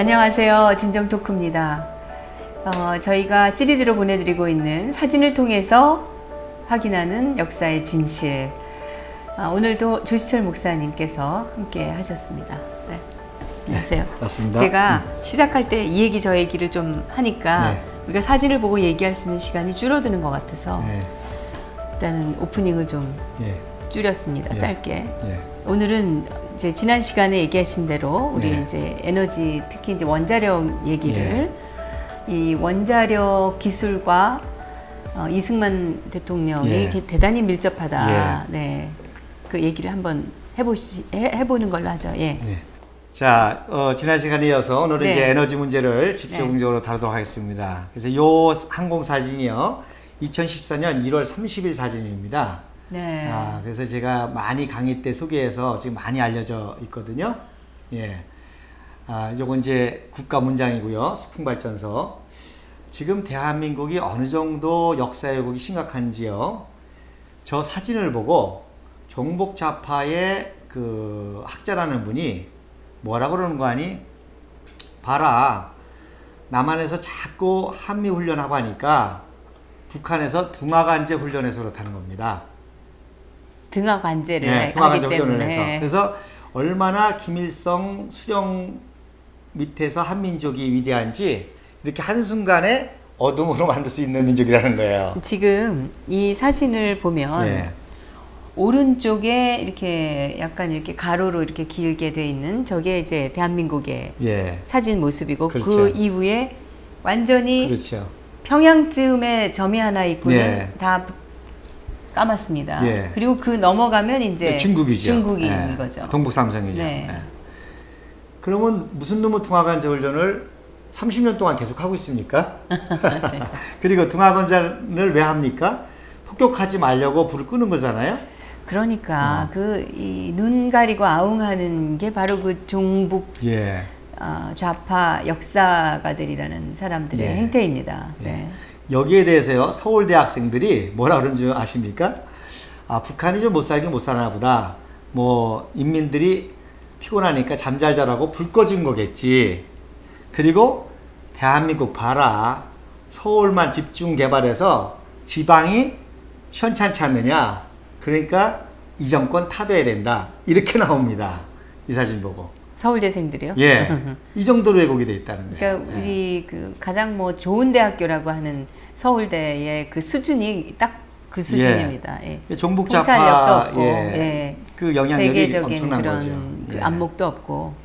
안녕하세요. 진정토크입니다. 저희가 시리즈로 보내드리고 있는 사진을 통해서 확인하는 역사의 진실. 오늘도 조시철 목사님께서 함께 하셨습니다. 네. 안녕하세요. 맞습니다. 제가 시작할 때 이 얘기 저 얘기를 좀 하니까 우리가 사진을 보고 얘기할 수 있는 시간이 줄어드는 것 같아서 일단은 오프닝을 좀 줄였습니다. 짧게. 오늘은 이제 지난 시간에 얘기하신 대로 우리 이제 에너지, 특히 이제 원자력 얘기를 이 원자력 기술과 이승만 대통령이 대단히 밀접하다. 네, 그 얘기를 한번 해보는 걸로 하죠. 자, 지난 시간에 이어서 오늘은 이제 에너지 문제를 집중적으로 다루도록 하겠습니다. 그래서 이 항공 사진이요, 2014년 1월 30일 사진입니다. 그래서 제가 많이 강의 때 소개해서 지금 많이 알려져 있거든요. 이건 이제 국가 문장이고요. 수풍발전소. 지금 대한민국이 어느 정도 역사 왜곡이 심각한지요, 저 사진을 보고 종북 좌파의 그 학자라는 분이 뭐라고 그러는 거 아니? 봐라, 남한에서 자꾸 한미 훈련하고 하니까 북한에서 등하관제 훈련해서 그렇다는 겁니다. 등하관제를 등하관제 훈련을 해서. 그래서 얼마나 김일성 수령 밑에서 한민족이 위대한지 이렇게 한순간에 어둠으로 만들 수 있는 민족이라는 거예요. 지금 이 사진을 보면 오른쪽에 이렇게 약간 이렇게 가로로 이렇게 길게 돼 있는 저게 이제 대한민국의 사진 모습이고, 그 이후에 완전히 평양쯤에 점이 하나 있고는 다 까맣습니다. 그리고 그 넘어가면 이제 중국인 거죠. 동북삼성이죠. 그러면 무슨 놈의 등하관제 훈련을 30년 동안 계속 하고 있습니까? 그리고 등하관제를 왜 합니까? 폭격하지 말려고 불을 끄는 거잖아요. 그러니까 이 눈 가리고 아웅하는 게 바로 그 종북 좌파 역사가들이라는 사람들의 행태입니다. 여기에 대해서요, 서울대 학생들이 뭐라 그런 줄 아십니까? 북한이 좀 못 살긴 못 사나 보다. 뭐 인민들이 피곤하니까 잠 잘 자라고 불 꺼진 거겠지. 그리고 대한민국 봐라, 서울만 집중 개발해서 지방이 시원찮지 않느냐, 그러니까 이 정권 타도해야 된다, 이렇게 나옵니다. 이 사진 보고. 서울대생들이요? 이 정도로 왜곡이 돼 있다는 거예요. 그러니까 우리 그 가장 뭐 좋은 대학교라고 하는 서울대의 그 수준이 딱 그 수준입니다. 종북 좌파 통찰력도 없고, 그 영향력이 세계적인 엄청난 그런 거죠. 그 안목도 없고,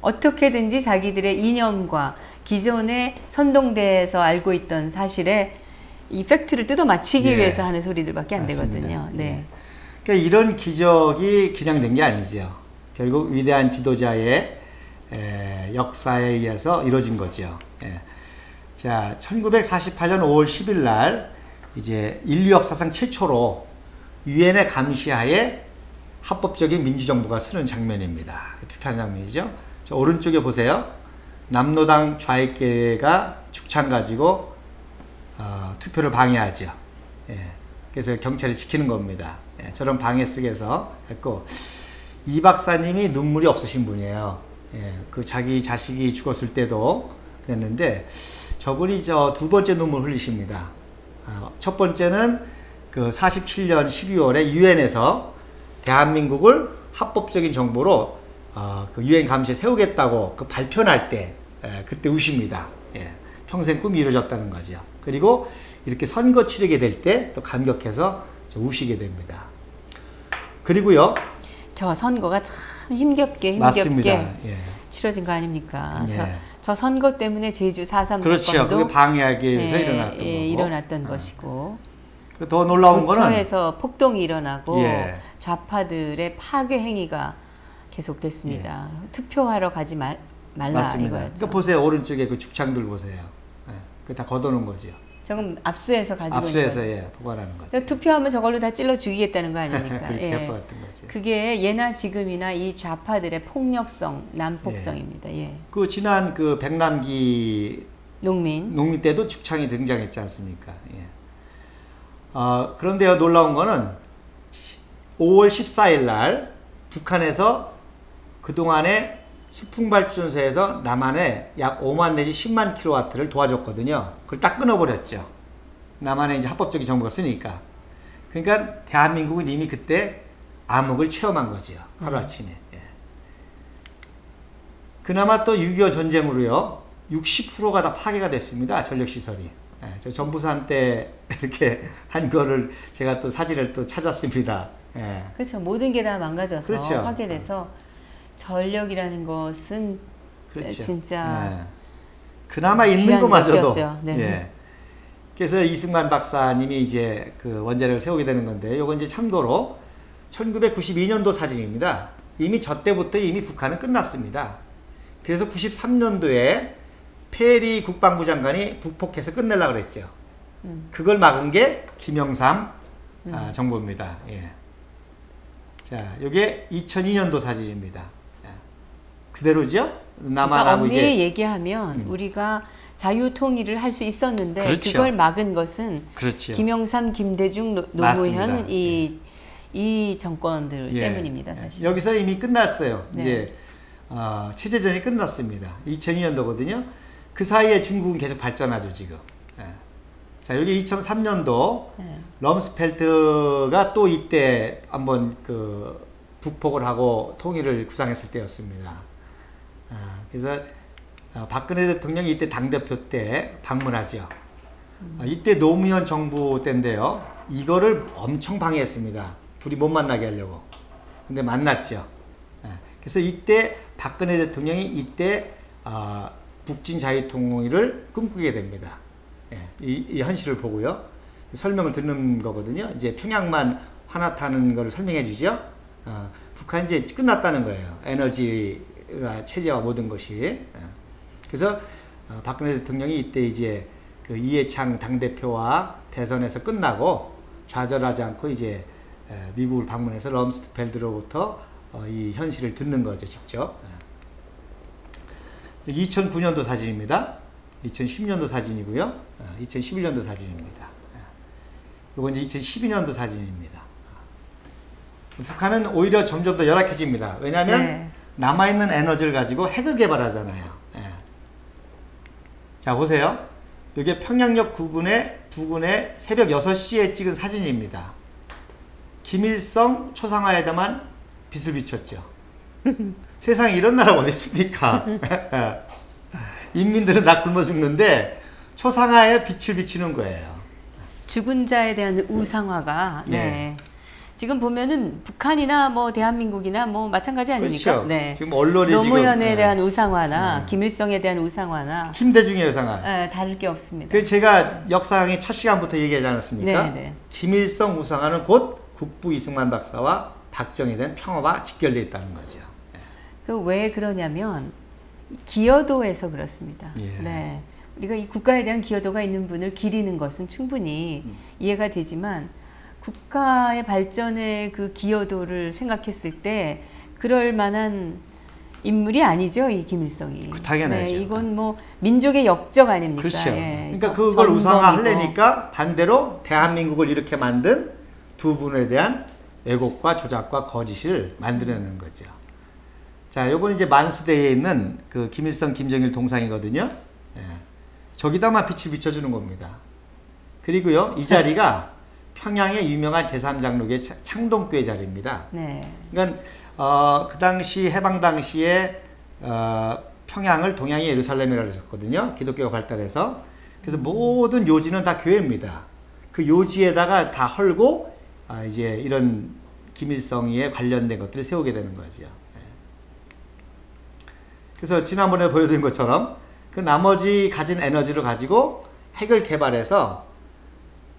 어떻게든지 자기들의 이념과 기존의 선동대에서 알고 있던 사실에 이 팩트를 뜯어 맞히기 위해서 하는 소리들밖에 안 되거든요. 그러니까 이런 기적이 그냥 된 게 아니죠. 결국 위대한 지도자의 역사에 의해서 이루어진 거죠. 자, 1948년 5월 10일 날 이제 인류 역사상 최초로 유엔의 감시하에 합법적인 민주정부가 서는 장면입니다. 투표한 장면이죠. 저 오른쪽에 보세요. 남로당 좌익계가 죽창 가지고 투표를 방해하죠. 그래서 경찰이 지키는 겁니다. 저런 방해 속에서 했고, 이 박사님이 눈물이 없으신 분이에요. 그 자기 자식이 죽었을 때도 그랬는데, 저분이 두 번째 눈물 흘리십니다. 첫 번째는 그 47년 12월에 유엔에서 대한민국을 합법적인 정부로 그 유엔 감시에 세우겠다고 그 발표할 때, 그때 우십니다. 평생 꿈이 이루어졌다는 거죠. 그리고 이렇게 선거 치르게 될 때 또 감격해서 우시게 됩니다. 그리고요, 저 선거가 참 힘겹게 치러진 거 아닙니까? 저 선거 때문에 제주 4.3 사건도 그게 방해하기 위해서 일어났던 것이고, 더 놀라운 거는 도처에서 폭동이 일어나고 좌파들의 파괴 행위가 계속됐습니다. 투표하러 가지 말라 이거였죠. 그러니까 보세요, 오른쪽에 그 죽창들 보세요. 그거 다 걷어놓은 거죠. 저건 압수해서 가지고 압수해서 보관하는 거죠. 투표하면 저걸로 다 찔러 죽이겠다는 거 아닙니까? 그렇게 해봤던 거죠. 그게 예나 지금이나 이 좌파들의 폭력성, 난폭성입니다. 그 지난 그 백남기 농민 때도 죽창이 등장했지 않습니까? 그런데요, 놀라운 거는 5월 14일 날 북한에서 그동안에 수풍발전소에서 남한에 약 5만 내지 10만 킬로와트를 도와줬거든요. 그걸 딱 끊어버렸죠. 남한에 이제 합법적인 정부가 쓰니까. 그러니까 대한민국은 이미 그때 암흑을 체험한 거죠. 하루아침에. 예. 그나마 또 6.25 전쟁으로요. 60%가 다 파괴가 됐습니다. 전력시설이. 예. 저 전부산 때 이렇게 한 거를 제가 또 사진을 또 찾았습니다. 예. 그렇죠. 모든 게 다 망가져서 그렇죠. 파괴돼서 전력이라는 것은 그렇죠. 진짜 예. 그나마 있는 것마저도. 네. 예. 그래서 이승만 박사님이 이제 그 원자력을 세우게 되는 건데, 요건 이제 참고로 1992년도 사진입니다. 이미 저 때부터 이미 북한은 끝났습니다. 그래서 93년도에 페리 국방부 장관이 북폭해서 끝내려고 그랬죠. 그걸 막은 게 김영삼 정부입니다. 예. 자, 요게 2002년도 사진입니다. 예. 그대로죠? 남한하고 엄밀히 이제 얘기하면 우리가 자유통일을 할 수 있었는데 그렇죠. 그걸 막은 것은 그렇죠. 김영삼, 김대중, 노무현 이 정권들 예. 때문입니다. 사실. 여기서 이미 끝났어요. 네. 이제 체제전이 끝났습니다. 2002년도거든요. 그 사이에 중국은 계속 발전하죠 지금. 예. 자, 여기 2003년도 네. 럼스펠트가 또 이때 한번 그 북폭을 하고 통일을 구상했을 때였습니다. 그래서 박근혜 대통령이 이때 당대표 때 방문하죠. 이때 노무현 정부 때인데요. 이거를 엄청 방해했습니다. 둘이 못 만나게 하려고. 근데 만났죠. 그래서 이때 박근혜 대통령이 이때 북진 자유통일을 꿈꾸게 됩니다. 이 현실을 보고요. 설명을 듣는 거거든요. 이제 평양만 화나타는 걸 설명해 주죠. 북한이 이제 끝났다는 거예요. 에너지와 체제와 모든 것이. 그래서 박근혜 대통령이 이때 이제 그 이해창 당대표와 대선에서 끝나고 좌절하지 않고 이제 미국을 방문해서 럼스펠트로부터 이 현실을 듣는 거죠, 직접. 2009년도 사진입니다. 2010년도 사진이고요. 2011년도 사진입니다. 이건 이제 2012년도 사진입니다. 북한은 오히려 점점 더 열악해집니다. 왜냐하면 네. 남아있는 에너지를 가지고 핵을 개발하잖아요. 자, 보세요. 이게 평양역 부근에 새벽 6시에 찍은 사진입니다. 김일성 초상화에다만 빛을 비췄죠. 세상에 이런 나라가 어디 있습니까? 인민들은 다 굶어 죽는데 초상화에 빛을 비치는 거예요. 죽은 자에 대한 우상화가 네. 지금 보면은 북한이나 뭐 대한민국이나 뭐 마찬가지 아닙니까? 그렇죠. 네. 지금 언론이 노무현에 대한 우상화나 김일성에 대한 우상화나 김대중의 우상화. 다를 게 없습니다. 그 제가 역사강의 첫 시간부터 얘기하지 않았습니까? 네. 김일성 우상화는 곧 국부 이승만 박사와 박정희에 대한 평화와 직결되어 있다는 거죠. 그 왜 그러냐면 기여도에서 그렇습니다. 예. 네. 우리가 이 국가에 대한 기여도가 있는 분을 기리는 것은 충분히 이해가 되지만 국가의 발전의 그 기여도를 생각했을 때 그럴 만한 인물이 아니죠, 이 김일성이. 당연하죠. 네, 이건 뭐 민족의 역적 아닙니까? 그렇죠. 예, 그러니까 그걸 우상화하려니까 반대로 대한민국을 이렇게 만든 두 분에 대한 왜곡과 조작과 거짓을 만들어내는 거죠. 자, 요건 이제 만수대에 있는 그 김일성, 김정일 동상이거든요. 예. 저기다만 빛을 비춰주는 겁니다. 그리고요, 이 자리가 평양의 유명한 제3장로교회 창동교회 자리입니다. 네. 그러니까 그 당시 해방 당시에 평양을 동양의 예루살렘이라고 했었거든요. 기독교가 발달해서. 그래서 모든 요지는 다 교회입니다. 그 요지에다가 다 헐고 이제 이런 김일성에 관련된 것들을 세우게 되는 거죠. 그래서 지난번에 보여드린 것처럼 그 나머지 가진 에너지를 가지고 핵을 개발해서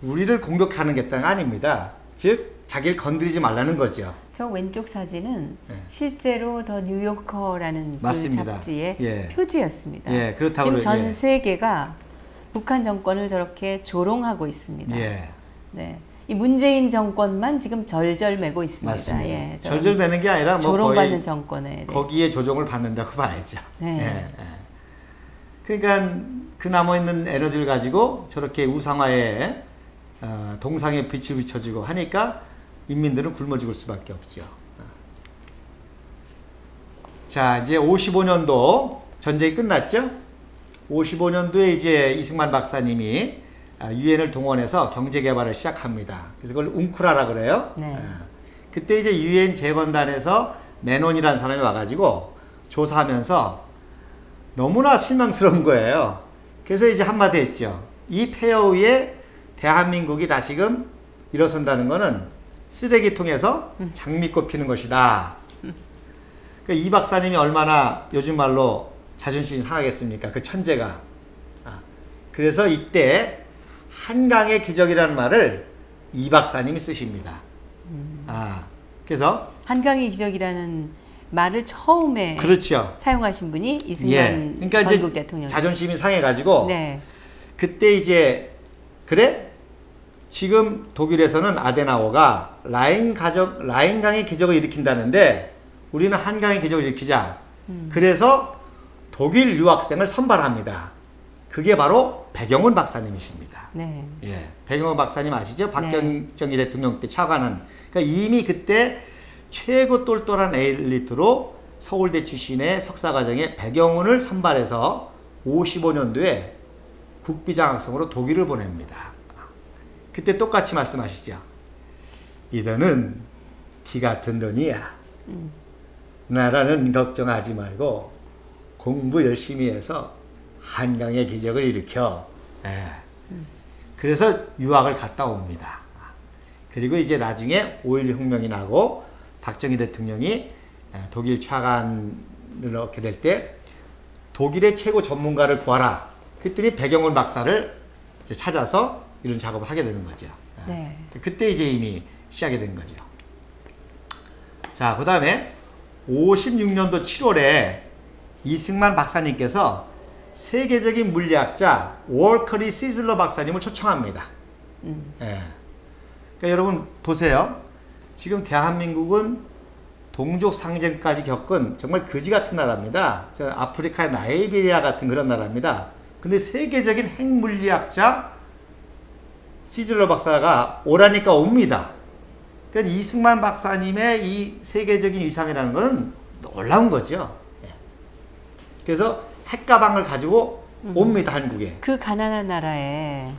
우리를 공격하는 게 아닙니다. 즉 자기를 건드리지 말라는 거죠. 저 왼쪽 사진은 실제로 더 뉴요커라는 그 잡지의 표지였습니다. 그렇다고 지금 전 세계가 북한 정권을 저렇게 조롱하고 있습니다. 네. 이 문재인 정권만 지금 절절매고 있습니다. 맞습니다. 절절매는 게 아니라 뭐 조롱받는 정권에 거기에 조종을 받는다고 봐야죠. 그러니까 그 남아있는 에너지를 가지고 저렇게 우상화에 동상에 빛을 비춰주고 하니까 인민들은 굶어 죽을 수밖에 없죠. 자, 이제 55년도 전쟁이 끝났죠? 55년도에 이제 이승만 박사님이 유엔을 동원해서 경제 개발을 시작합니다. 그래서 그걸 웅크라라 그래요. 네. 그때 이제 유엔 재건단에서 맨온이라는 사람이 와가지고 조사하면서 너무나 실망스러운 거예요. 그래서 이제 한마디 했죠. 이 폐허 후에 대한민국이 다시금 일어선다는 거는 쓰레기통에서 장미꽃 피는 것이다. 그러니까 이 박사님이 얼마나 요즘 말로 자존심이 상하겠습니까? 그 천재가. 그래서 이때 한강의 기적이라는 말을 이 박사님이 쓰십니다. 그래서 한강의 기적이라는 말을 처음에 그렇죠. 사용하신 분이 이승만 그러니까 전국 이제 대통령. 자존심이 상해가지고 네. 그때 이제 그래? 지금 독일에서는 아데나워가 라인강의 기적을 일으킨다는데 우리는 한강의 기적을 일으키자. 그래서 독일 유학생을 선발합니다. 그게 바로 백영훈 박사님이십니다. 네. 예, 백영훈 박사님 아시죠? 박정희 대통령 때 차관은. 그러니까 이미 그때 최고 똘똘한 엘리트로 서울대 출신의 석사과정에 백영훈을 선발해서 55년도에 국비장학생으로 독일을 보냅니다. 그때 똑같이 말씀하시죠. 이더는 기 같은 돈이야. 나라는 걱정하지 말고 공부 열심히 해서 한강의 기적을 일으켜. 그래서 유학을 갔다 옵니다. 그리고 이제 나중에 5.16 혁명이 나고 박정희 대통령이 독일 차관을 얻게 될 때 독일의 최고 전문가를 구하라. 그랬더니 백영훈 박사를 이제 찾아서 이런 작업을 하게 되는 거죠. 네. 그때 이제 이미 시작이 된 거죠. 자, 그 다음에 56년도 7월에 이승만 박사님께서 세계적인 물리학자 월커리 시즐러 박사님을 초청합니다. 예. 그러니까 여러분 보세요. 지금 대한민국은 동족 상쟁까지 겪은 정말 거지 같은 나라입니다. 아프리카의 나이베리아 같은 그런 나라입니다. 근데 세계적인 핵물리학자 시즐러 박사가 오라니까 옵니다. 그러니까 이승만 박사님의 이 세계적인 위상이라는 것은 놀라운 거죠. 그래서 핵가방을 가지고 옵니다, 한국에. 그 가난한 나라에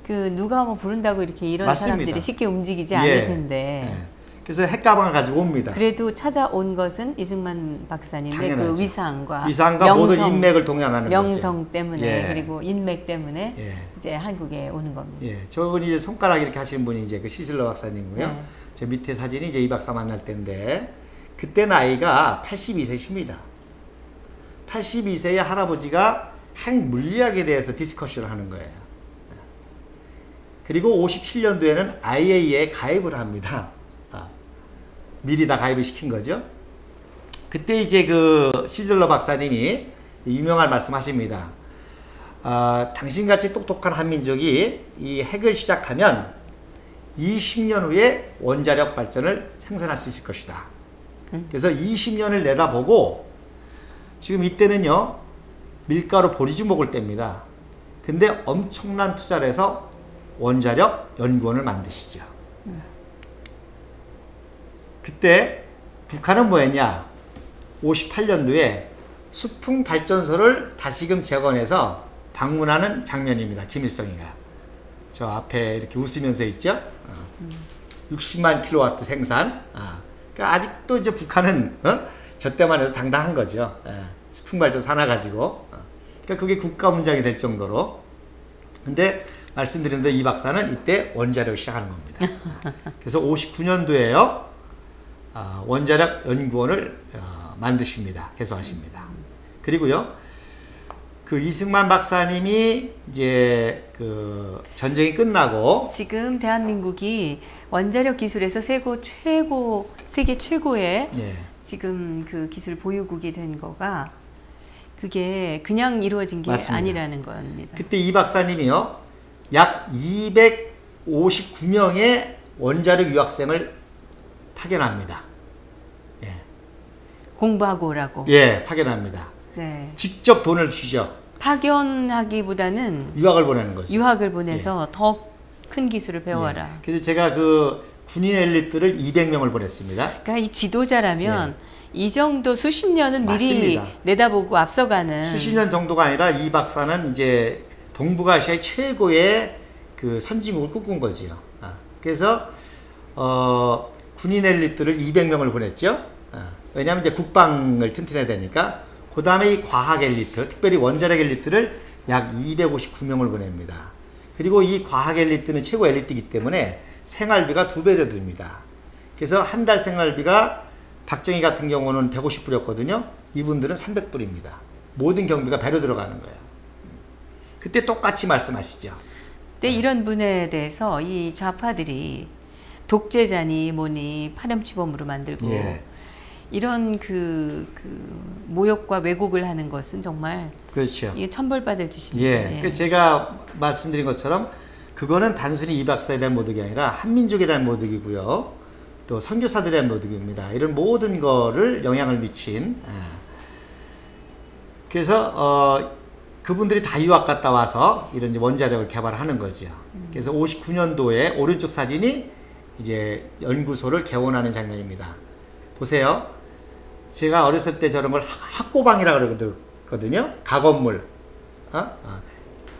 그 누가 뭐 부른다고 이렇게 이런 맞습니다. 사람들이 쉽게 움직이지 않을 텐데. 그래서 핵가방을 가지고 옵니다. 그래도 찾아온 것은 이승만 박사님의 당연하죠. 그 위상과 모든 인맥을 동양하는 명성 거죠. 때문에 그리고 인맥 때문에 이제 한국에 오는 겁니다. 저분이 이제 손가락 이렇게 하시는 분이 이제 그 시즐러 박사님이고요. 저 밑에 사진이 이제 이 박사 만날 때인데 그때 나이가 82세십니다. 82세의 할아버지가 핵 물리학에 대해서 디스커션을 하는 거예요. 그리고 57년도에는 IAEA에 가입을 합니다. 미리 다 가입을 시킨 거죠. 그때 이제 그 시즐러 박사님이 유명한 말씀하십니다. 당신같이 똑똑한 한민족이 이 핵을 시작하면 20년 후에 원자력 발전을 생산할 수 있을 것이다. 그래서 20년을 내다보고 지금 이때는요 밀가루 보리죽 먹을 때입니다. 근데 엄청난 투자를 해서 원자력 연구원을 만드시죠. 그때 북한은 뭐였냐? 58년도에 수풍 발전소를 다시금 재건해서 방문하는 장면입니다. 김일성이가. 저 앞에 이렇게 웃으면서 있죠? 60만 킬로와트 생산. 그러니까 아직도 이제 북한은 저 때만 해도 당당한 거죠. 수풍 발전소 하나 가지고. 그러니까 그게 국가 문장이 될 정도로. 근데 말씀드린 대로 이 박사는 이때 원자력을 시작하는 겁니다. 그래서 59년도에요. 원자력 연구원을 만드십니다. 개소하십니다. 그리고요. 그 이승만 박사님이 이제 그 전쟁이 끝나고 지금 대한민국이 원자력 기술에서 세계 최고의 지금 그 기술 보유국이 된 거가 그게 그냥 이루어진 게 맞습니다. 아니라는 겁니다. 그때 이 박사님이요. 약 259명의 원자력 유학생을 파견합니다. 공부하고 오라고. 파견합니다. 네. 직접 돈을 주죠. 파견하기보다는 유학을 보내는 거죠. 유학을 보내서 더 큰 기술을 배워라. 그래서 제가 그 군인 엘리트를 200명을 보냈습니다. 그러니까 이 지도자라면 이 정도 수십 년은 미리 맞습니다. 내다보고 앞서가는. 수십 년 정도가 아니라 이 박사는 이제 동북아시아의 최고의 그 선진국을 꿈꾼 거지요. 그래서 군인 엘리트를 200명을 보냈죠. 왜냐하면 이제 국방을 튼튼해야 되니까. 그 다음에 이 과학 엘리트, 특별히 원자력 엘리트를 약 259명을 보냅니다. 그리고 이 과학 엘리트는 최고 엘리트이기 때문에 생활비가 2배로 듭니다. 그래서 한 달 생활비가 박정희 같은 경우는 150불이었거든요. 이분들은 300불입니다. 모든 경비가 배로 들어가는 거예요. 그때 똑같이 말씀하시죠. 근데 이런 분에 대해서 이 좌파들이 독재자니 뭐니 파렴치범으로 만들고 이런 그 모욕과 왜곡을 하는 것은 정말 그렇죠. 이게 천벌받을 짓입니다. 그 제가 말씀드린 것처럼 그거는 단순히 이 박사에 대한 모독이 아니라 한민족에 대한 모독이고요. 또 선교사들에 대한 모독입니다. 이런 모든 거를 영향을 미친. 그래서 그분들이 다 유학 갔다 와서 이런 이제 원자력을 개발하는 거죠. 그래서 59년도에 오른쪽 사진이 이제 연구소를 개원하는 장면입니다. 보세요. 제가 어렸을 때 저런 걸 학고방이라고 그러거든요. 가건물.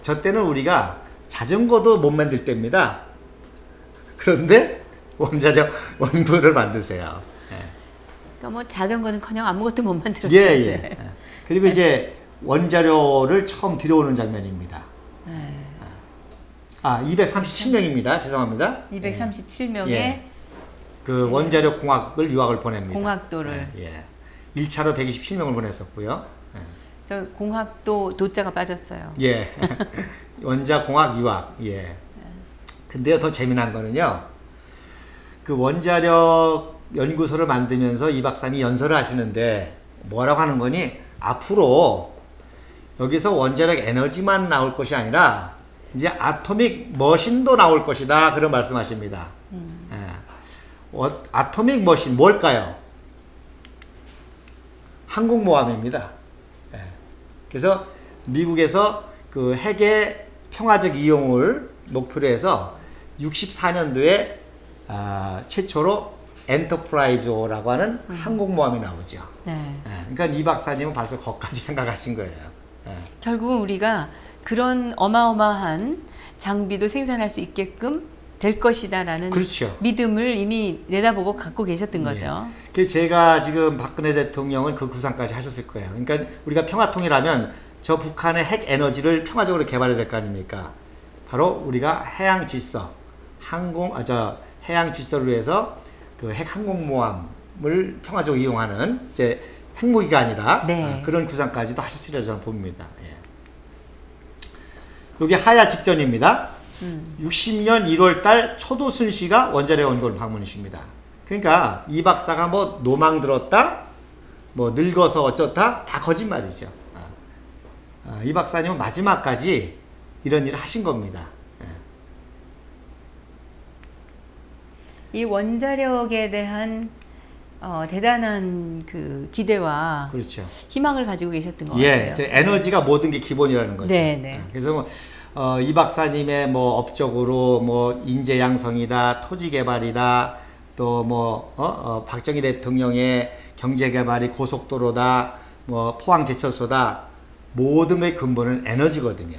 저 때는 우리가 자전거도 못 만들 때입니다. 그런데 원자력 원부를 만드세요. 그러니까 뭐 자전거는커녕 아무것도 못 만들었죠. 그리고 이제 원자료를 처음 들여오는 장면입니다. 237명입니다. 죄송합니다. 237명의 그 원자력 공학을 유학을 보냅니다. 공학도를 1차로 127명을 보냈었고요. 저 공학도 도자가 빠졌어요. 원자공학 유학. 근데요, 더 재미난 거는요. 그 원자력 연구소를 만들면서 이 박사님이 연설을 하시는데 뭐라고 하는 거니? 앞으로 여기서 원자력 에너지만 나올 것이 아니라 이제 아토믹 머신도 나올 것이다. 그런 말씀하십니다. 아토믹 머신 뭘까요? 항공모함입니다. 그래서 미국에서 그 핵의 평화적 이용을 목표로 해서 64년도에 최초로 엔터프라이즈라고 하는 항공모함이 나오죠. 그러니까 이 박사님은 벌써 거기까지 생각하신 거예요. 결국은 우리가 그런 어마어마한 장비도 생산할 수 있게끔 될 것이다라는 믿음을 이미 내다보고 갖고 계셨던 거죠. 제가 지금 박근혜 대통령은 그 구상까지 하셨을 거예요. 그러니까 우리가 평화통일하면 저 북한의 핵 에너지를 평화적으로 개발해야 될 거 아닙니까? 바로 우리가 해양 질서, 해양 질서를 위해서 그 핵 항공모함을 평화적으로 이용하는 이제 핵무기가 아니라 그런 구상까지도 하셨으리라 저는 봅니다. 여기 하야 직전입니다. 60년 1월달 초도순 씨가 원자력 연구원 방문이십니다. 그러니까 이 박사가 뭐 노망 들었다, 뭐 늙어서 어쩌다 다 거짓말이죠. 이 박사님은 마지막까지 이런 일을 하신 겁니다. 이 원자력에 대한 대단한 그 기대와 희망을 가지고 계셨던 것 같아요. 에너지가 모든 게 기본이라는 거죠. 그래서 이 박사님의 뭐 업적으로 뭐 인재 양성이다, 토지 개발이다, 또 뭐 박정희 대통령의 경제 개발이 고속도로다, 뭐 포항 제철소다, 모든 의 근본은 에너지거든요.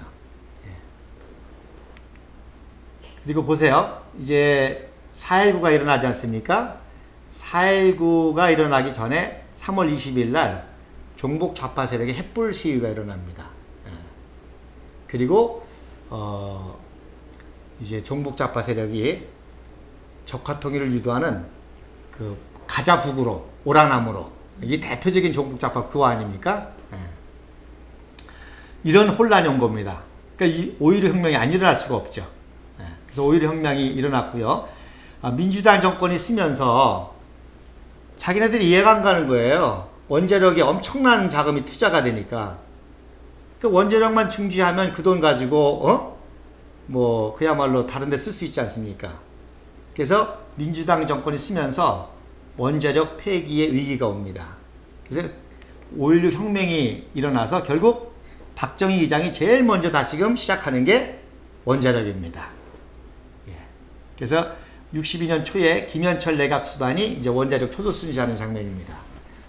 그리고 보세요. 이제 4.19가 일어나지 않습니까? 4.19가 일어나기 전에 3월 20일 날 종북 좌파 세력의 햇불 시위가 일어납니다. 그리고 이제 종북 좌파 세력이 적화 통일을 유도하는 그 가자 북으로 오라남으로, 이게 대표적인 종북 좌파 구호 아닙니까? 이런 혼란이 온 겁니다. 그러니까 이 5.16 혁명이 안 일어날 수가 없죠. 그래서 5.16 혁명이 일어났고요. 민주당 정권이 쓰면서 자기네들이 이해가 안 가는 거예요. 원자력에 엄청난 자금이 투자가 되니까. 그 원자력만 중지하면 그 돈 가지고 뭐 그야말로 다른 데 쓸 수 있지 않습니까? 그래서 민주당 정권이 쓰면서 원자력 폐기의 위기가 옵니다. 그래서 5.16 혁명이 일어나서 결국 박정희 의장이 제일 먼저 다시금 시작하는 게 원자력입니다. 그래서 62년 초에 김현철 내각 수반이 이제 원자력 초도 순시하는 장면입니다.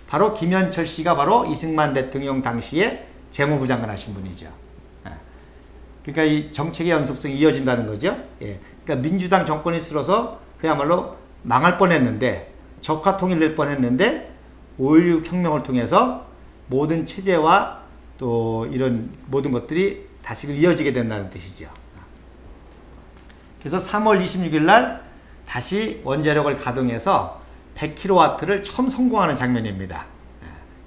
바로 김현철 씨가 바로 이승만 대통령 당시에 재무부 장관 하신 분이죠. 그러니까 이 정책의 연속성이 이어진다는 거죠. 예. 그러니까 민주당 정권이 들어서 그야말로 망할 뻔했는데, 적화 통일될 뻔했는데 5.16 혁명을 통해서 모든 체제와 또 이런 모든 것들이 다시 이어지게 된다는 뜻이죠. 그래서 3월 26일 날 다시 원자력을 가동해서 100kW를 처음 성공하는 장면입니다.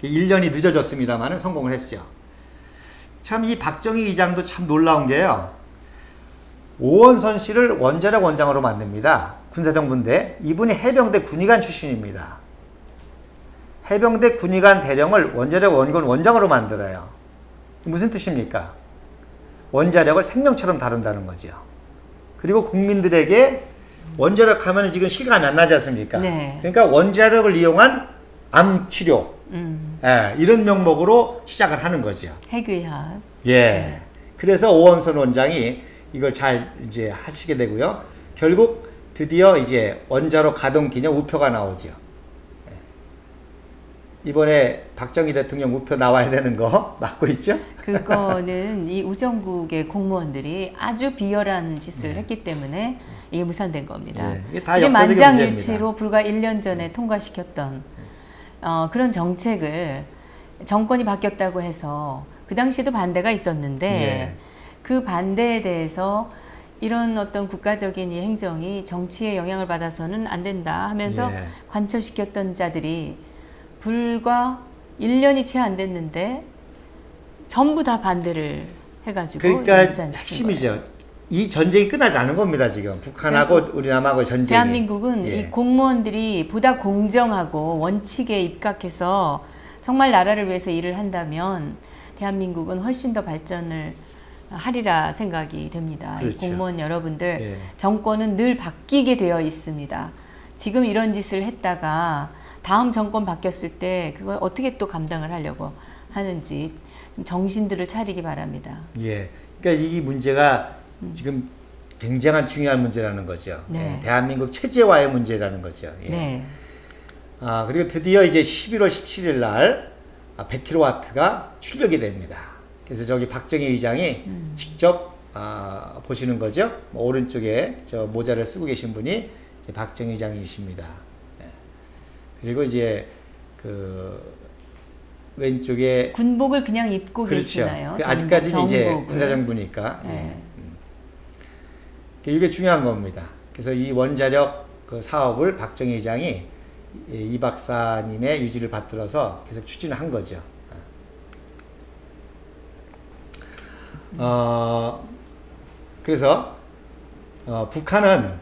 1년이 늦어졌습니다만 성공을 했죠. 참 이 박정희 의장도 참 놀라운 게요. 오원선 씨를 원자력 원장으로 만듭니다. 군사정부인데 이분이 해병대 군의관 출신입니다. 해병대 군의관 대령을 원자력 원군 원장으로 만들어요. 무슨 뜻입니까? 원자력을 생명처럼 다룬다는 거죠. 그리고 국민들에게 원자력 하면 지금 실감이 안 나지 않습니까? 네. 그러니까 원자력을 이용한 암치료, 예, 이런 명목으로 시작을 하는 거죠. 핵의학. 예. 네. 그래서 오원선 원장이 이걸 잘 이제 하시게 되고요. 결국 드디어 이제 원자로 가동 기념 우표가 나오죠. 이번에 박정희 대통령 우표 나와야 되는 거 맞고 있죠? 그거는 이 우정국의 공무원들이 아주 비열한 짓을 했기 때문에 이게 무산된 겁니다. 이게 다 이게 역사적인 만장일치로 불과 1년 전에 통과시켰던 그런 정책을 정권이 바뀌었다고 해서 그 당시에도 반대가 있었는데 그 반대에 대해서 이런 어떤 국가적인 이 행정이 정치의 영향을 받아서는 안 된다 하면서 관철시켰던 자들이 불과 1년이 채 안 됐는데 전부 다 반대를 해가지고 그러니까 핵심이죠. 거예요. 이 전쟁이 끝나지 않은 겁니다. 지금 북한하고 우리 남하고 전쟁이. 대한민국은 이 공무원들이 보다 공정하고 원칙에 입각해서 정말 나라를 위해서 일을 한다면 대한민국은 훨씬 더 발전을 하리라 생각이 됩니다. 그렇죠. 이 공무원 여러분들 정권은 늘 바뀌게 되어 있습니다. 지금 이런 짓을 했다가 다음 정권 바뀌었을 때 그걸 어떻게 또 감당을 하려고 하는지 좀 정신들을 차리기 바랍니다. 예, 그러니까 이 문제가 지금 굉장한 중요한 문제라는 거죠. 네. 대한민국 체제화의 문제라는 거죠. 예. 네. 그리고 드디어 이제 11월 17일 날 100kW가 출력이 됩니다. 그래서 저기 박정희 의장이 직접 보시는 거죠. 오른쪽에 저 모자를 쓰고 계신 분이 박정희 의장이십니다. 그리고 이제 그 왼쪽에 군복을 그냥 입고 그렇죠. 계시나요? 아직까지는 이제 군사정부니까. 이게 중요한 겁니다. 그래서 이 원자력 그 사업을 박정희 의장이 이 박사님의 유지를 받들어서 계속 추진을 한 거죠. 그래서 북한은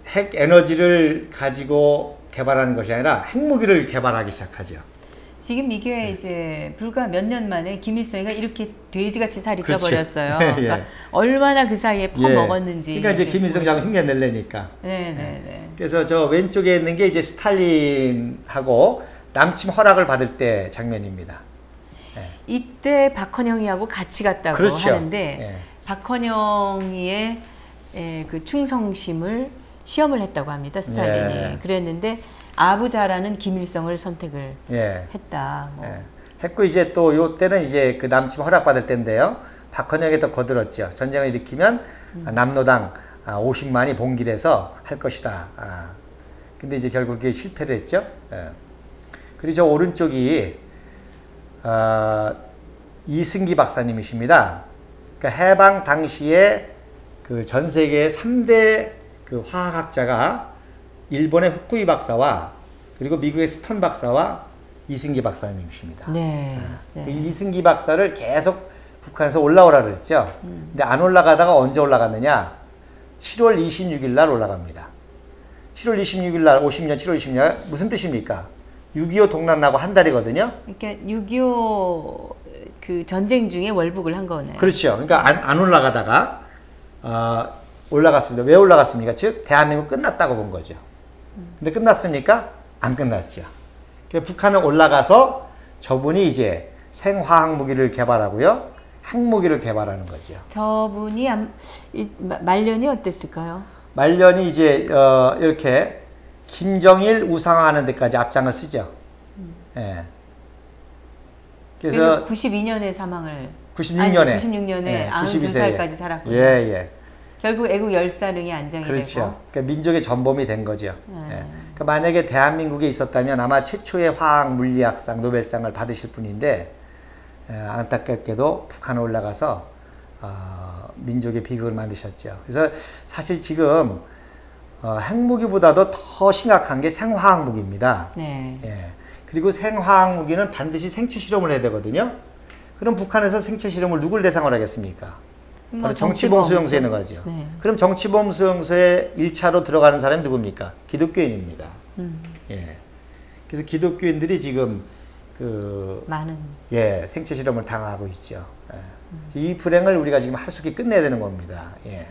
핵 에너지를 가지고 개발하는 것이 아니라 핵무기를 개발하기 시작하죠. 지금 이게 이제 불과 몇 년 만에 김일성이가 이렇게 돼지같이 살이 쪄버렸어요. 그러니까 얼마나 그 사이에 퍼먹었는지. 그러니까 이제 김일성 장군 흉내 내려니까. 그래서 저 왼쪽에 있는 게 이제 스탈린하고 남침 허락을 받을 때 장면입니다. 이때 박헌영이하고 같이 갔다고 하는데 박헌영이의 그 충성심을 시험을 했다고 합니다. 스탈린이. 그랬는데 아부자라는 김일성을 선택을 했다. 했고 이제 또 요 때는 이제 그 남침 허락받을 때인데요. 박헌영이 더 거들었죠. 전쟁을 일으키면 남노당 50만이 봉기해서 할 것이다. 근데 이제 결국 그게 실패를 했죠. 그리고 저 오른쪽이 이승기 박사님이십니다. 그러니까 해방 당시에 그 전 세계 3대 그 화학학자가 일본의 후쿠이 박사와 그리고 미국의 스턴 박사와 이승기 박사님이십니다. 이승기 박사를 계속 북한에서 올라오라 그랬죠. 근데 안 올라가다가 언제 올라갔느냐? 7월 26일 날 올라갑니다. 7월 26일 날 50년 7월 26일 날 무슨 뜻입니까? 6.25 동란 나고 한 달이거든요. 그러니까 6.25 그 전쟁 중에 월북을 한 거네요. 그렇죠. 그러니까 안 올라가다가 올라갔습니다. 왜 올라갔습니까? 즉 대한민국 끝났다고 본 거죠. 근데 끝났습니까? 안 끝났죠. 북한은 올라가서 저분이 이제 생화학 무기를 개발하고요. 핵무기를 개발하는 거죠. 저분이 말년이 어땠을까요? 말년이 이제 이렇게 김정일 우상화하는 데까지 앞장을 쓰죠. 예. 그래서 92년에 사망을 96년에 96년에 92살까지 살았군요. 예, 예. 결국 애국 열사릉이 안정이 그렇죠. 되고. 그러니까 민족의 전범이 된 거죠. 예. 그러니까 만약에 대한민국에 있었다면 아마 최초의 화학 물리학상 노벨상을 받으실 분인데 안타깝게도 북한에 올라가서 민족의 비극을 만드셨죠. 그래서 사실 지금 핵무기보다도 더 심각한 게 생화학 무기입니다. 네. 예. 그리고 생화학 무기는 반드시 생체 실험을 해야 되거든요. 그럼 북한에서 생체 실험을 누굴 대상으로 하겠습니까? 바로 정치범 수용소에 있는 거죠. 네. 그럼 정치범 수용소에 1차로 들어가는 사람이 누굽니까? 기독교인입니다. 예. 그래서 기독교인들이 지금 많은 생체 실험을 당하고 있죠. 예. 이 불행을 우리가 지금 하루속히 끝내야 되는 겁니다. 예.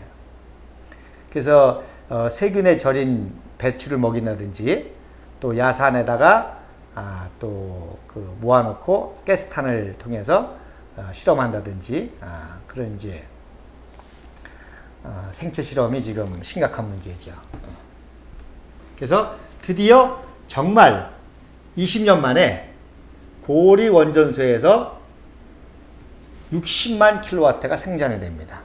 그래서 세균에 절인 배추를 먹인다든지 또 야산에다가 또 모아놓고 가스탄을 통해서 실험한다든지 그런 이제 생체 실험이 지금 심각한 문제죠. 그래서 드디어 정말 20년 만에 고리 원전소에서 60만 킬로와트가 생산이 됩니다.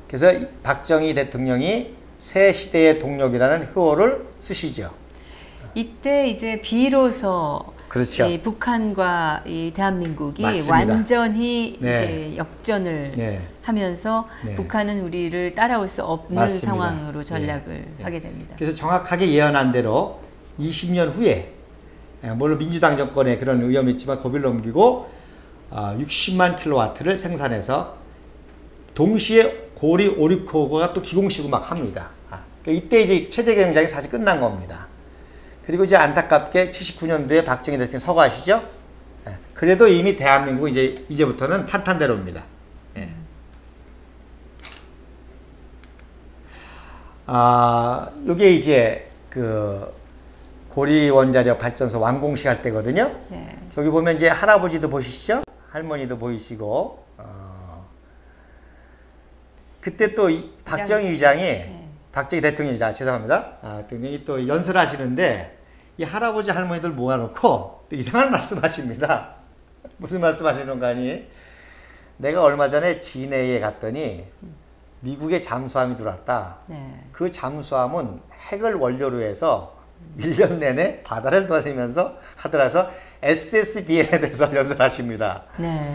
그래서 박정희 대통령이 새 시대의 동력이라는 효어를 쓰시죠. 이때 이제 비로소 그렇죠. 이 북한과 이 대한민국이 맞습니다. 완전히 네. 이제 역전을 네. 하면서 네. 북한은 우리를 따라올 수 없는 맞습니다. 상황으로 전략을 네. 하게 됩니다. 그래서 정확하게 예언한 대로 20년 후에 물론 민주당 정권에 그런 위험이 있지만 고비를 넘기고 60만 킬로와트를 생산해서 동시에 고리 5, 6호가 또 기공식으로 막 합니다. 그러니까 이때 이제 체제 경쟁이 사실 끝난 겁니다. 그리고 이제 안타깝게 79년도에 박정희 대통령 서거하시죠? 그래도 이미 대한민국 이제부터는 탄탄대로입니다. 예. 요게 이제 고리 원자력 발전소 완공식 할 때거든요. 네. 저기 보면 이제 할아버지도 보이시죠? 할머니도 보이시고, 그때 또 박정희 의장이, 네. 박정희 대통령이자 죄송합니다. 대통령이 또 연설하시는데 이 할아버지 할머니들 모아놓고 또 이상한 말씀하십니다. 무슨 말씀하시는가 하니 내가 얼마 전에 진해에 갔더니 미국의 잠수함이 들어왔다. 네. 그 잠수함은 핵을 원료로 해서 1년 내내 바다를 다니면서 하더라서 SSBN에 대해서 연설하십니다. 네.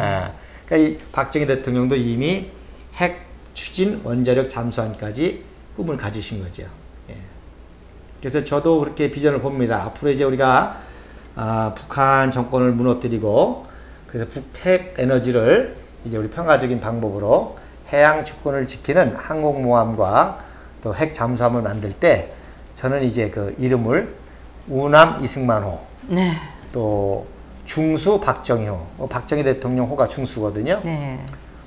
그러니까 이 박정희 대통령도 이미 핵 추진 원자력 잠수함까지 꿈을 가지신 거죠. 예. 그래서 저도 그렇게 비전을 봅니다. 앞으로 이제 우리가 북한 정권을 무너뜨리고 그래서 북핵 에너지를 이제 우리 평화적인 방법으로 해양 주권을 지키는 항공모함과 또 핵 잠수함을 만들 때 저는 이제 그 이름을 우남 이승만호, 네. 또 중수 박정희호, 박정희 대통령 호가 중수거든요. 네.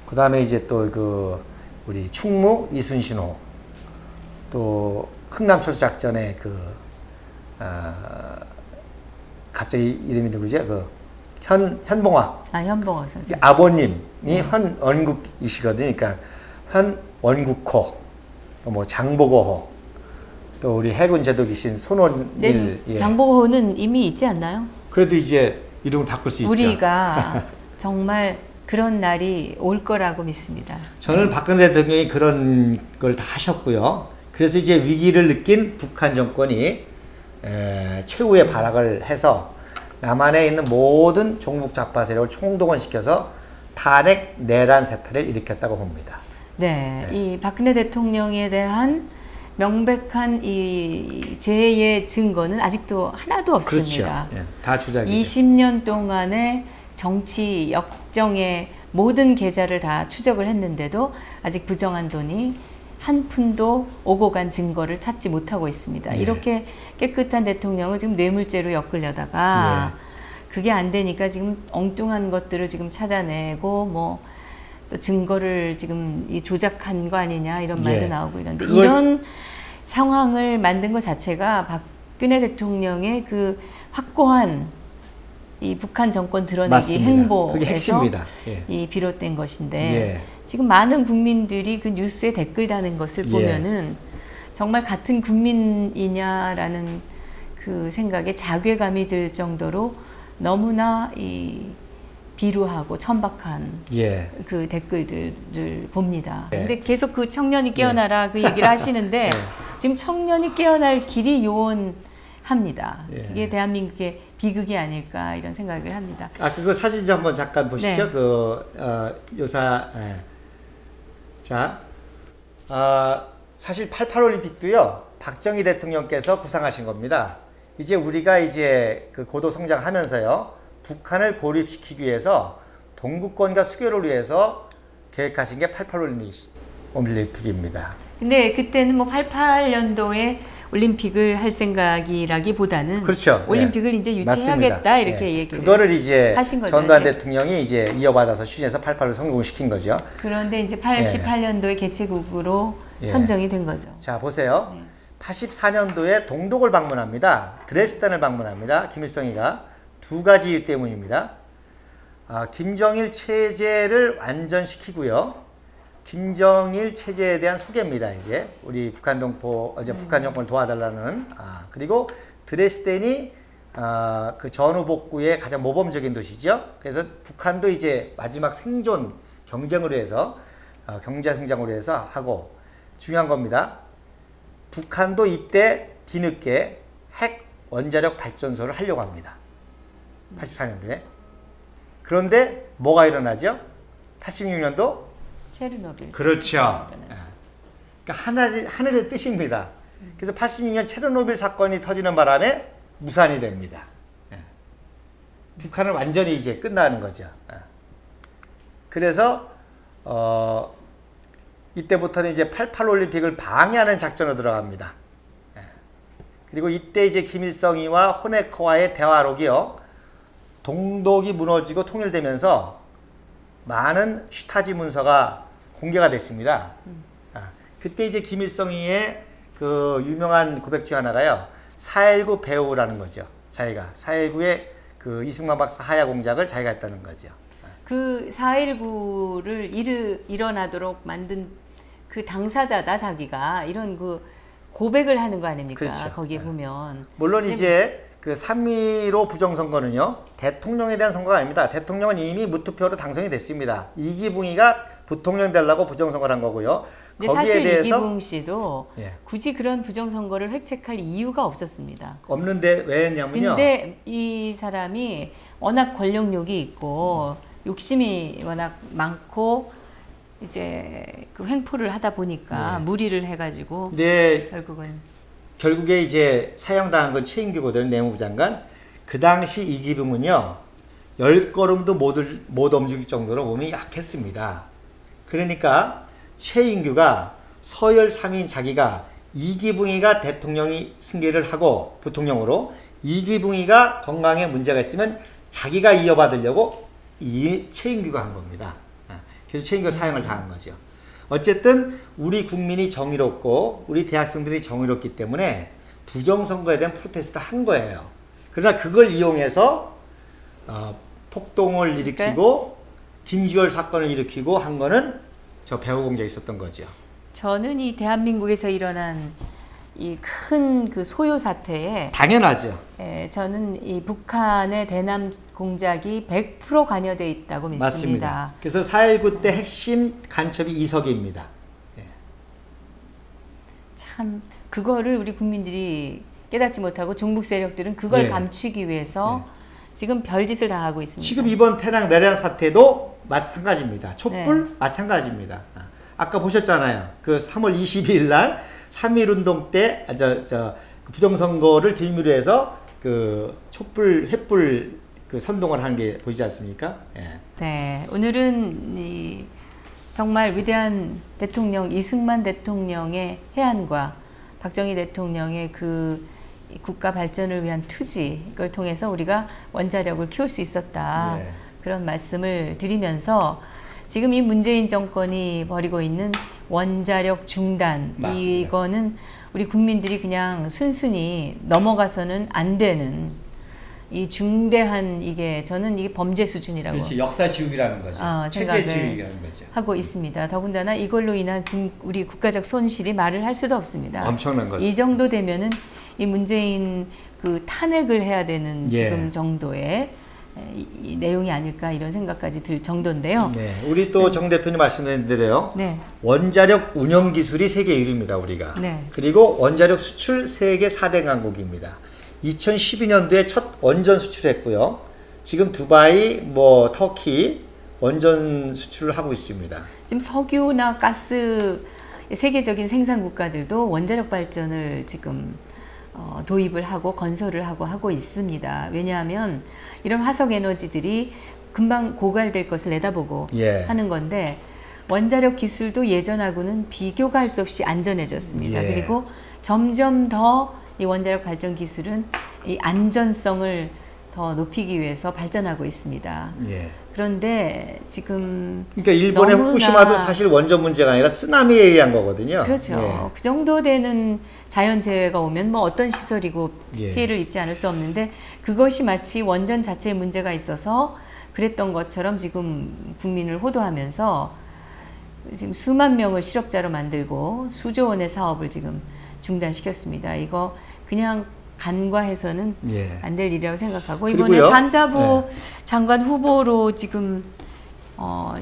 그 다음에 이제 또 우리 충무 이순신호, 또 흥남철수작전에 갑자기 이름이 누구죠? 현봉화. 현봉화 선생. 아버님이 현원국이시거든요. 그러니까 현원국호, 또 뭐 장보고호, 또 우리 해군 제독이신 손원일. 네, 예. 장보고는 이미 있지 않나요? 그래도 이제 이름을 바꿀 수 있죠. 우리가 정말 그런 날이 올 거라고 믿습니다. 저는 박근혜 대통령이 그런 걸 다 하셨고요. 그래서 이제 위기를 느낀 북한 정권이 최후의 발악을 해서 남한에 있는 모든 종북 좌파 세력을 총동원시켜서 탄핵 내란 세타를 일으켰다고 봅니다. 네, 이 박근혜 대통령에 대한 명백한 이 죄의 증거는 아직도 하나도 없습니다. 그렇죠. 예, 다 주작이죠. 20년 동안의 정치 역정의 모든 계좌를 다 추적을 했는데도 아직 부정한 돈이 한 푼도 오고 간 증거를 찾지 못하고 있습니다. 네. 이렇게 깨끗한 대통령을 지금 뇌물죄로 엮으려다가 그게 안 되니까 지금 엉뚱한 것들을 지금 찾아내고 뭐 또 증거를 지금 이 조작한 거 아니냐 이런 말도 나오고 이런데 이런 상황을 만든 것 자체가 박근혜 대통령의 그 확고한 이 북한 정권 드러내기 맞습니다. 행보에서 그게 핵심입니다. 이 비롯된 것인데 예. 지금 많은 국민들이 그 뉴스에 댓글 다는 것을 보면은 정말 같은 국민이냐라는 그 생각에 자괴감이 들 정도로 너무나 이 비루하고 천박한 그 댓글들을 봅니다. 근데 계속 그 청년이 깨어나라 그 얘기를 하시는데 지금 청년이 깨어날 길이 요원합니다. 이게 대한민국의 비극이 아닐까 이런 생각을 합니다. 그거 사진 좀 한번 잠깐 보시죠. 요사. 자, 사실 88 올림픽도요 박정희 대통령께서 구상하신 겁니다. 이제 우리가 이제 그 고도 성장하면서요 북한을 고립시키기 위해서 동구권과 수교를 위해서 계획하신 게 88 올림픽입니다. 근데 그때는 뭐 88년도에 올림픽을 할 생각이라기보다는 그렇죠. 올림픽을 이제 유치하겠다 이렇게 얘기를 그거를 이제 하신 거죠. 전두환 대통령이 이제 이어받아서 추진해서 88을 성공시킨 거죠. 그런데 이제 88년도에 개최국으로 선정이 된 거죠. 자, 보세요. 84년도에 동독을 방문합니다. 드레스덴을 방문합니다. 김일성이가 두 가지 이유 때문입니다. 김정일 체제를 완전시키고요. 김정일 체제에 대한 소개입니다. 이제 우리 북한 동포 북한 정권을 도와달라는 그리고 드레스덴이 그 전후 복구의 가장 모범적인 도시죠. 그래서 북한도 이제 마지막 생존 경쟁으로 해서 경제 성장으로 해서 하고 중요한 겁니다. 북한도 이때 뒤늦게 핵 원자력 발전소를 하려고 합니다. 84년도에. 그런데 뭐가 일어나죠? 86년도 체르노빌. 그렇죠. 그러니까 하늘의 뜻입니다. 그래서 86년 체르노빌 사건이 터지는 바람에 무산이 됩니다. 북한은 완전히 이제 끝나는 거죠. 그래서 이때부터는 이제 88 올림픽을 방해하는 작전으로 들어갑니다. 그리고 이때 이제 김일성이와 호네커와의 대화록이요. 동독이 무너지고 통일되면서 많은 슈타지 문서가 공개가 됐습니다. 그때 이제 김일성이의 그 유명한 고백 중 하나가요. 4.19 배우라는 거죠. 자기가 4.19의 그 이승만 박사 하야 공작을 자기가 했다는 거죠. 그 4.19를 일어나도록 만든 그 당사자다 자기가 이런 그 고백을 하는 거 아닙니까? 그렇죠. 거기에 보면 물론 이제 그 3.15 부정선거는요 대통령에 대한 선거가 아닙니다. 대통령은 이미 무투표로 당선이 됐습니다. 이기붕이가 부통령 되려고 부정선거를 한 거고요. 근데 거기에 사실 대해서 이기붕 씨도 굳이 그런 부정선거를 획책할 이유가 없었습니다. 없는데 왜 했냐면요. 근데 이 사람이 워낙 권력욕이 있고 욕심이 워낙 많고 이제 그 횡포를 하다 보니까 무리를 해가지고 결국에 이제 사형당한 건 최인규거든, 내무부 장관. 그 당시 이기붕은요 10걸음도 못 움직일 정도로 몸이 약했습니다. 그러니까 최인규가 서열 3인 자기가 이기붕이가 대통령이 승계를 하고 부통령으로 이기붕이가 건강에 문제가 있으면 자기가 이어받으려고 이 최인규가 한 겁니다. 그래서 최인규가 사형을 당한 거죠. 어쨌든 우리 국민이 정의롭고 우리 대학생들이 정의롭기 때문에 부정선거에 대한 프로테스트 한 거예요. 그러나 그걸 이용해서 폭동을 일으키고 김주열 사건을 일으키고 한 거는 저 배후 공작이 있었던 거죠. 저는 이 대한민국에서 일어난 이 큰 그 소요 사태에 당연하죠. 저는 이 북한의 대남 공작이 100% 관여돼 있다고 믿습니다. 맞습니다. 그래서 4.19 때 핵심 간첩이 이석기입니다. 참 그거를 우리 국민들이 깨닫지 못하고 종북 세력들은 그걸 감추기 위해서 지금 별짓을 다 하고 있습니다. 지금 이번 태랑 내란 사태도 마찬가지입니다. 촛불 마찬가지입니다. 아까 보셨잖아요. 그 3월 22일 날 3.1운동 때 부정선거를 빌미로 해서 그 촛불, 횃불 그 선동을 한 게 보이지 않습니까? 네, 오늘은 정말 위대한 대통령 이승만 대통령의 해안과 박정희 대통령의 그 국가 발전을 위한 투지를 통해서 우리가 원자력을 키울 수 있었다. 그런 말씀을 드리면서 지금 이 문재인 정권이 벌이고 있는 원자력 중단, 맞습니다. 이거는 우리 국민들이 그냥 순순히 넘어가서는 안 되는 이 중대한 저는 이게 범죄 수준이라고. 그렇지, 역사 지우기라는 거죠. 체제 지우기라는 거죠. 하고 있습니다. 더군다나 이걸로 인한 우리 국가적 손실이 말을 할 수도 없습니다. 엄청난 거죠. 이 정도 되면은 이 문재인 그 탄핵을 해야 되는 지금 정도의 이 내용이 아닐까 이런 생각까지 들 정도인데요. 네, 우리 또 정 대표님 말씀드린 대로요. 원자력 운영 기술이 세계 1위입니다, 우리가. 그리고 원자력 수출 세계 4대 강국입니다. 2012년도에 첫 원전 수출했고요. 지금 두바이, 터키 원전 수출을 하고 있습니다. 지금 석유나 가스 세계적인 생산 국가들도 원자력 발전을 지금 도입을 하고 건설을 하고 있습니다. 왜냐하면 이런 화석 에너지들이 금방 고갈될 것을 내다보고 하는 건데 원자력 기술도 예전하고는 비교가 할 수 없이 안전해졌습니다. 그리고 점점 더 이 원자력 발전 기술은 이 안전성을 더 높이기 위해서 발전하고 있습니다. 그런데 지금 그러니까 일본의 후쿠시마도 사실 원전 문제가 아니라 쓰나미에 의한 거거든요. 그렇죠. 그 정도 되는 자연재해가 오면 어떤 시설이고 피해를 입지 않을 수 없는데 그것이 마치 원전 자체에 문제가 있어서 그랬던 것처럼 지금 국민을 호도하면서 지금 수만 명을 실업자로 만들고 수조 원의 사업을 지금 중단시켰습니다. 이거 그냥 간과해서는 안 될 일이라고 생각하고 이번에 산자부 장관 후보로 지금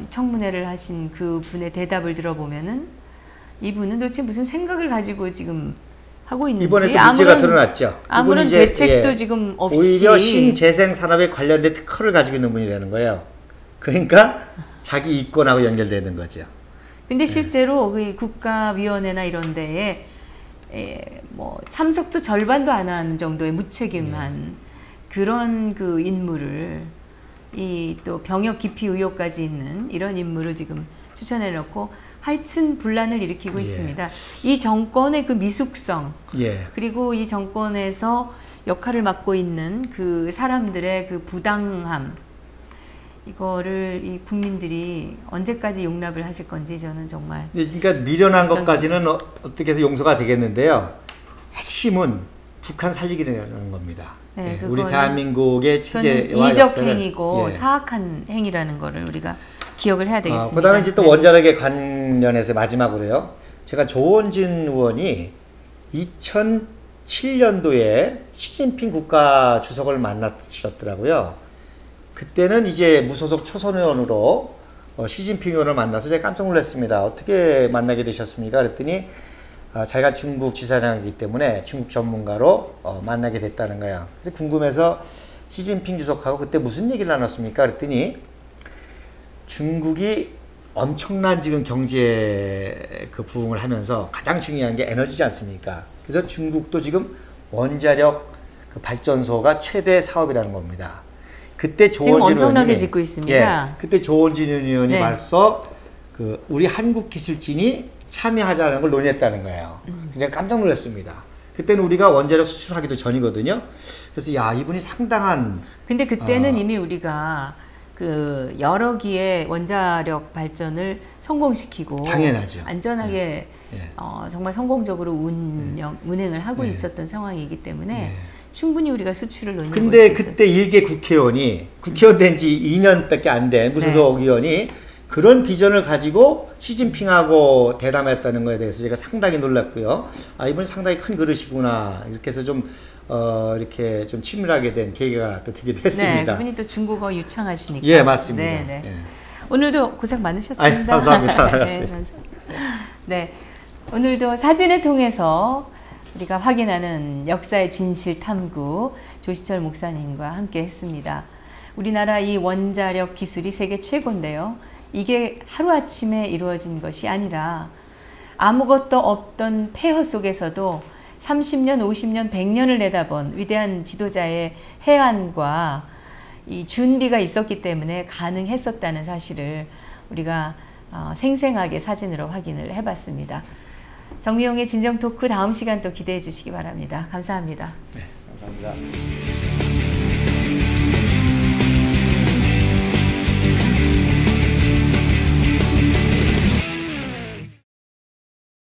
청문회를 하신 그 분의 대답을 들어보면은 이분은 도대체 무슨 생각을 가지고 지금 하고 있는지 이번에 또 문제가 드러났죠. 아무런 대책도 지금 없이 오히려 신재생 산업에 관련된 특허를 가지고 있는 분이라는 거예요. 그러니까 자기 이권하고 연결되는 거죠. 근데 실제로 그 국가위원회나 이런 데에 참석도 절반도 안 한 정도의 무책임한 그런 그 인물을 또 병역 기피 의혹까지 있는 이런 인물을 지금 추천해 놓고 하여튼 분란을 일으키고 있습니다. 이 정권의 그 미숙성 그리고 이 정권에서 역할을 맡고 있는 그 사람들의 그 부당함 이거를 이 국민들이 언제까지 용납을 하실 건지 저는 정말 그러니까 미련한 것까지는 어떻게 해서 용서가 되겠는데요. 핵심은 북한 살리기라는 겁니다. 우리 대한민국의 체제와 이적 행위고 사악한 행위라는 거를 우리가 기억을 해야 되겠습니다. 그다음에 이제 또 원자력에 관련해서 마지막으로요. 제가 조원진 의원이 2007년도에 시진핑 국가 주석을 만나셨더라고요. 그때는 이제 무소속 초선 의원으로 시진핑 의원을 만나서 제가 깜짝 놀랐습니다. 어떻게 만나게 되셨습니까? 그랬더니 자기가 중국 지사장이기 때문에 중국 전문가로 만나게 됐다는 거예요. 그래서 궁금해서 시진핑 주석하고 그때 무슨 얘기를 나눴습니까? 그랬더니 중국이 엄청난 지금 경제 그 부흥을 하면서 가장 중요한 게 에너지지 않습니까? 그래서 중국도 지금 원자력 그 발전소가 최대 사업이라는 겁니다. 그때 조원진 지금 엄청나게 의원이, 짓고 있습니다. 그때 조원진 의원이 벌써 그 우리 한국 기술진이 참여하자는 걸 논의했다는 거예요. 굉장히 깜짝 놀랐습니다. 그때는 우리가 원자력 수출하기도 전이거든요. 그래서 야, 이분이 상당한. 근데 그때는 이미 우리가 그 여러 기의 원자력 발전을 성공시키고 당연하죠. 안전하게 정말 성공적으로 운행을 하고 있었던 상황이기 때문에 충분히 우리가 수출을 논의해 볼 수 있었어요. 근데 그때 일개 국회의원 된 지 2년밖에 안 된 무소속 의원이 그런 비전을 가지고 시진핑하고 대담했다는 것에 대해서 제가 상당히 놀랐고요. 이분이 상당히 큰 그릇이구나. 이렇게 해서 좀 이렇게 좀 친밀하게 된 계기가 또 되기도 했습니다. 그분이 또 중국어 유창하시니까. 맞습니다. 오늘도 고생 많으셨습니다. 감사합니다. 감사합니다. 오늘도 사진을 통해서 우리가 확인하는 역사의 진실 탐구 조시철 목사님과 함께 했습니다. 우리나라 이 원자력 기술이 세계 최고인데요. 이게 하루아침에 이루어진 것이 아니라 아무것도 없던 폐허 속에서도 30년, 50년, 100년을 내다본 위대한 지도자의 해안과 이 준비가 있었기 때문에 가능했었다는 사실을 우리가 생생하게 사진으로 확인을 해봤습니다. 정미용의 진정토크 다음 시간 또 기대해 주시기 바랍니다. 감사합니다. 감사합니다.